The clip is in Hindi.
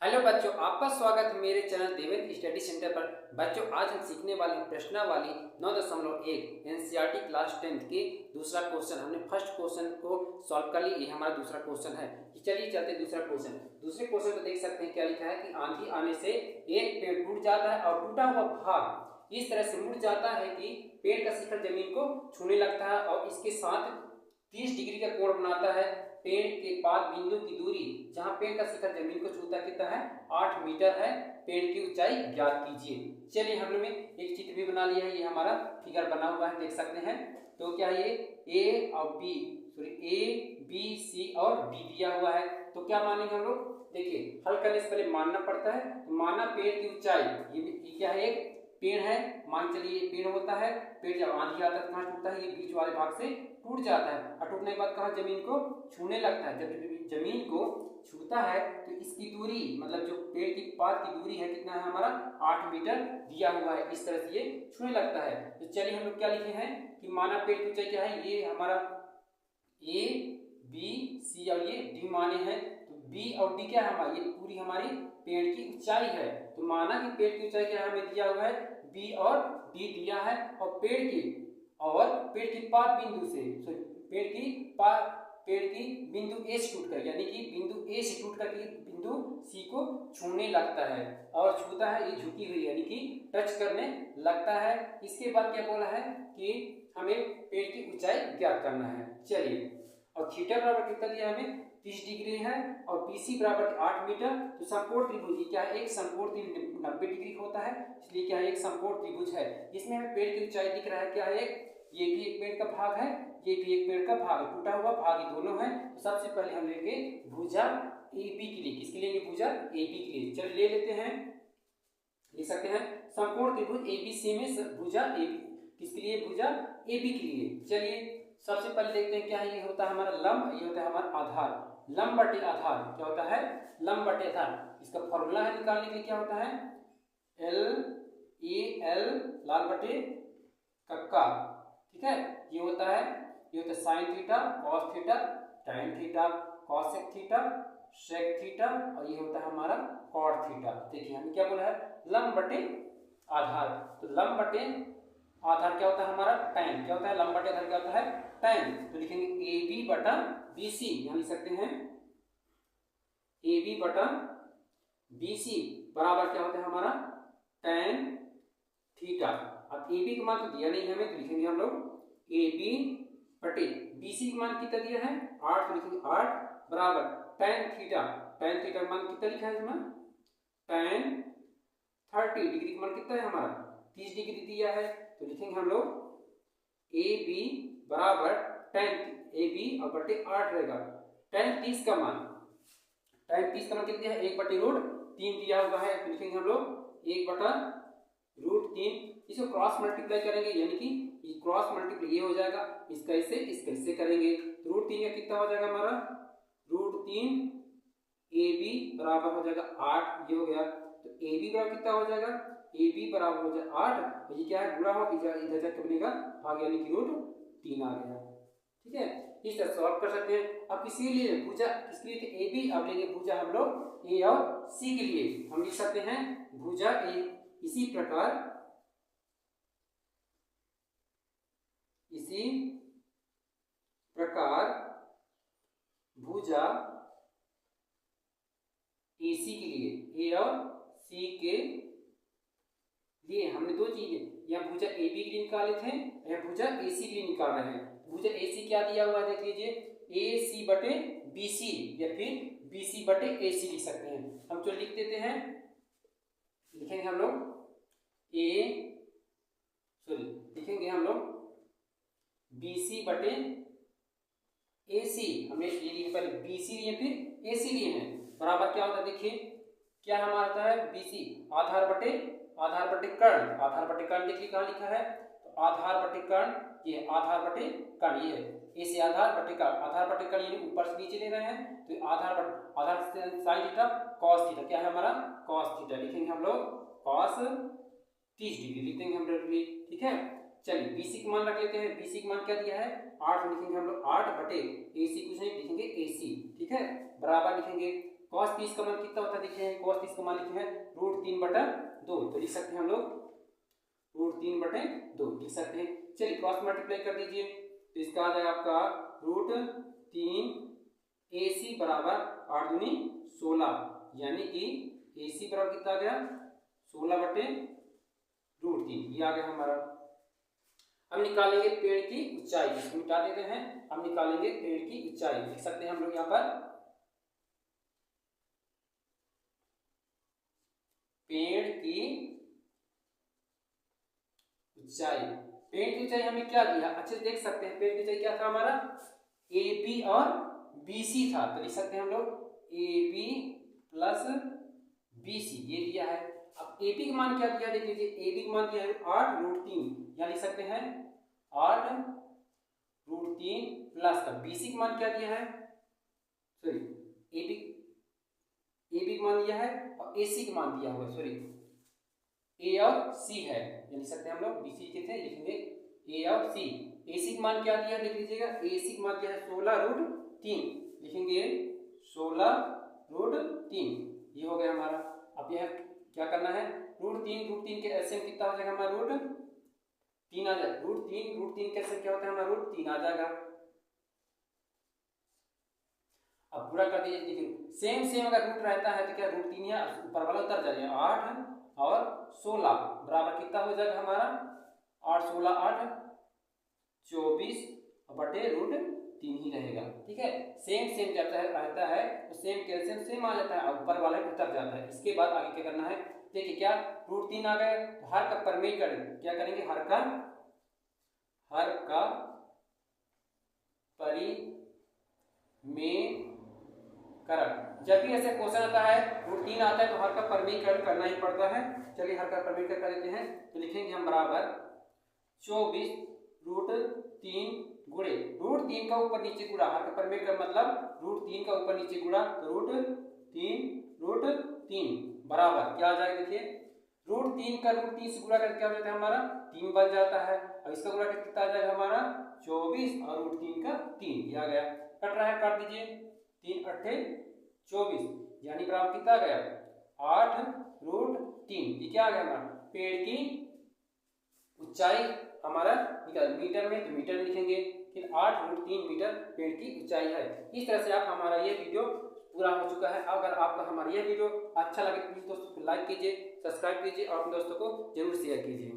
हेलो बच्चों, आपका स्वागत है मेरे चैनल देवेंद्र स्टडी सेंटर पर। बच्चों, आज हम सीखने वाले प्रश्नावली 9.1 एनसीईआरटी क्लास 10th के दूसरा क्वेश्चन। हमने फर्स्ट क्वेश्चन को सॉल्व कर लिया, ये हमारा दूसरा क्वेश्चन है। चलिए चलते हैं दूसरा क्वेश्चन। दूसरे क्वेश्चन को देख सकते हैं क्या लिखा है कि आंधी आने से एक पेड़ टूट जाता है और टूटा हुआ भाग इस तरह से मुड़ जाता है कि पेड़ का शिखर जमीन को छूने लगता है और इसके साथ 30 डिग्री का कोण बनाता है। पेड़ के पाद बिंदु की दूरी जहां पेड़ का शिखर जमीन को छूता कितना है 8 मीटर है। पेड़ की ऊंचाई ज्ञात कीजिए। चलिए हमने एक चित्र भी बना लिया है, ये हमारा फिगर बना हुआ है, देख सकते हैं। तो क्या ये ए और बी ए बी सी और डी दिया हुआ है, तो क्या मानेंगे हम लोग। देखिए हल करने से पहले मानना पड़ता है। तो माना पेड़ की ऊंचाई, ये क्या है, एक पेड़ है, मान चलिए पेड़ होता है। पेड़ जब आंधी आता है कहाँ टूटता है, ये बीच वाले भाग से टूट जाता है और टूटने के बाद कहाँ जमीन को छूने लगता है। जब जमीन को छूता है तो इसकी दूरी मतलब जो पेड़ की पात की दूरी है कितना है हमारा 8 मीटर दिया हुआ है। इस तरह से ये छूने लगता है। तो चलिए हम लोग क्या लिखे हैं कि माना पेड़ की ऊंचाई क्या है, ये हमारा ए बी सी और ये डी माने हैं। तो बी और डी क्या है हमारा, ये पूरी हमारी पेड़ की ऊंचाई है। तो माना कि पेड़ की ऊंचाई क्या हमें दिया हुआ है, बी और डी दिया है। और पेड़ की पाद बिंदु से पेड़ की बिंदु ए से टूट कर, यानी कि बिंदु ए से टूट कर बिंदु सी को छूने लगता है और छूता है, ये झुकी हुई यानी कि टच करने लगता है। इसके बाद क्या बोला है कि हमें पेड़ की ऊंचाई ज्ञात करना है। चलिए, और थीटा बराबर कितना दिया हमें 30 डिग्री है और बीसी बराबर 8 मीटर। तो समकोण त्रिभुज क्या है, एक समकोण त्रिभुज 90 डिग्री होता है, इसलिए क्या है एक समकोण त्रिभुज है। इसमें हमें पेड़ की ऊंचाई दिख रहा है क्या है, ये भी एक पेड़ का भाग है, ये भी एक पेड़ का भाग है, टूटा हुआ भाग ही दोनों है। तो सबसे पहले हम लेंगे भुजा AB के लिए। किसके लिए, भुजा AB के लिए। चलिए ले लेते हैं, लिख सकते हैं समकोण त्रिभुज ABC में भुजा AB। किसके लिए, भुजा AB के लिए। चलिए सबसे पहले देखते हैं क्या है, ये होता है हमारा लंब, ये होता है हमारा आधार। लंब बटे आधार क्या होता है, लंब बटे आधार। इसका फॉर्मूला है निकालने के लिए क्या होता है, LAL लाल बटे कक्का, ठीक है। ये होता है sine theta cos theta tan theta cosec theta sec theta और ये होता है हमारा कॉट थीटा। देखिए हमें क्या बोला है, लंब बटे आधार। तो लंब बटे आधार क्या होता है हमारा tan, क्या होता है लंब बटे आधार क्या होता है tan। तो लिखेंगे AB बटा BC, यहाँ लिख सकते हैं AB बटा BC बराबर क्या होता है हमारा tan थीटा। अब AB का मान तो दिया नहीं हमें, तो लिखेंगे हम लोग AB बटे BC का मान कितना दिया है 8, तो लिखेंगे 8 बराबर tan थीटा। tan थीटा का मान कितना लिखा है इसमें, tan 30 डिग्री का मान कितना है हमारा 30 डिग्री दिया है। तो लिखेंगे हम लोग AB बराबर tan AB और बटे 8 रहेगा tan 30 का मान, tan 30 का मान कितना है 1 बटे रूट 3 दिया हुआ है। तो लिखेंगे हम लोग 1 बटा रूट 3। इसको क्रॉस मल्टीप्लाई करेंगे, यानी कि ये क्रॉस मल्टीप्लाई ये हो जाएगा, इसका इससे करेंगे। तो रूट 3 का कितना हो जाएगा हमारा रूट 3 AB बराबर हो जाएगा 8, ये हो गया। तो AB बराबर कितना हो जाएगा, AB बराबर हो जाएगा 8 और ये क्या है गुणा हो, इधर जाकर बनेगा भाग, यानी कि रूट 3 आ गया, ठीक है। इस तरह सॉल्व कर सकते हैं। अब इसीलिए भुजा किसके लिए थे AB, अब लेंगे भुजा हम लोग A और C के लिए। हम लिख सकते हैं भुजा A इसी प्रकार भुजा AC के लिए, A और C के लिए हमने दो चीजें, या भुजा AB के लिए निकाले थे या भुजा AC के लिए निकाल रहे हैं। भुजा AC क्या दिया हुआ है देख लीजिए, AC बटे BC या फिर BC बटे AC लिख सकते हैं। हम जो लिख देते हैं, लिखेंगे हम लोग लिखेंगे हम लोग BC बटे AC। हमने ये लिए पहले BC लिए फिर AC लिए हैं, बराबर क्या होता है देखिए क्या हमारा आता है BC आधार बटे कर्ण। आधार बटे कर्ण देखिए कहाँ लिखा है, तो आधार बटे कर्ण, ये आधार बटे कर्ण, ये है AC आधार बटे कर्ण। आधार बटे कर्ण यानी ऊपर से नीचे ले रहे हैं, तो आधार साइन थीटा कॉस थीटा क्या है हमारा कॉस थीटा। लिखेंगे हम लोग कॉस 30 डिग्री लिख देंगे हम लोग, ठीक है। चलिए BC का मान रख लेते हैं। BC का मान क्या दिया है 8, लिखेंगे हम लोग 8 बटे AC कुछ नहीं लिखेंगे AC, ठीक है, बराबर लिखेंगे cos 30 का मान कितना होता है देखिए, cos 30 का मान लिखे हैं √3/2, तो लिख सकते हैं हम लोग √3/2 लिख सकते हैं। चलिए क्रॉस मल्टीप्लाई कर दीजिए, तो इसका आ जाएगा आपका √3 AC बराबर 8 दूनी 16, यानी कि AC बराबर कितना आ गया 16/√3, ये आ गया हमारा। हम निकालेंगे पेड़ की ऊंचाई, इसको मिटा देते हैं, हम निकालेंगे पेड़ की ऊंचाई, लिख सकते हैं हम लोग यहाँ पर पेड़ की ऊंचाई। पेड़ की ऊंचाई हमें क्या दिया, अच्छे से देख सकते हैं, पेड़ की ऊंचाई क्या था हमारा AB और BC था, तो लिख सकते हैं हम लोग AB प्लस BC, ये दिया है। अब AB का मान क्या दिया देख लीजिए, AB का मान दिया है 8√3, या लिख सकते हैं 8√3 प्लस का BC का मान क्या दिया है, सॉरी AB का मान दिया है और AC का मान दिया हुआ है, सॉरी A और C है, ये लिख सकते हैं हम लोग BC के थे, लिखेंगे A और C। AC का मान क्या दिया देख लीजिएगा, AC का मान दिया है 16√3, लिखेंगे 16√3, ये हो गया हमारा। अब यह क्या करना है, √3 के एलसीएम कितना हो जाएगा हमारा √3 आ जाएगा, √3 के एलसीएम क्या होता है हमारा √3 आ जाएगा। अब पूरा कर दीजिए, देखिए सेम अगर रूट रहता है तो क्या √3 या ऊपर वाला उतर जाएगा, 8 और 16 बराबर कितना हो जाएगा हमारा 8 16 8 24/√3 ही रहेगा, ठीक है। सेम जब रहता है तो सेम कैल्शियम सेम आ जाता है और ऊपर वाला उतर जाता है। इसके बाद आगे क्या करना है, देखिए क्या √3 आ गए, तो हर का परमेय करेंगे, क्या करेंगे हर का परिमेयकरण। जब भी ऐसे क्वेश्चन आता है √3 आता है तो हर का परिमेयकरण करना ही पड़ता है। चलिए हर का परिमेयकरण कर देते हैं, तो लिखेंगे हम बराबर 24√3 गुणे √3 का ऊपर नीचे गुणा, हर का परिमेयकरण मतलब √3 का ऊपर नीचे गुणा, तो √3 बराबर क्या आ जाएगा देखिए, √3 का √3 से गुणा करके क्या हो जाता है हमारा 3 बन जाता है, और इसका गुणा करके कितना आ जाएगा हमारा 24 और √3 का 3, ये आ गया। कट रहा है, काट दीजिए, 3 8 24, यानी बराबर कितना आ गया 8√3, ये क्या आ गया हमारा पेड़ की ऊंचाई हमारा निकल मीटर में, तो मीटर में लिखेंगे, फिर 8√3 मीटर पेड़ की ऊंचाई है। इस तरह से आप हमारा ये वीडियो पूरा हो चुका है। अगर आपको हमारा ये वीडियो अच्छा लगे तो दोस्तों लाइक कीजिए, सब्सक्राइब कीजिए और अपने दोस्तों को जरूर शेयर कीजिए।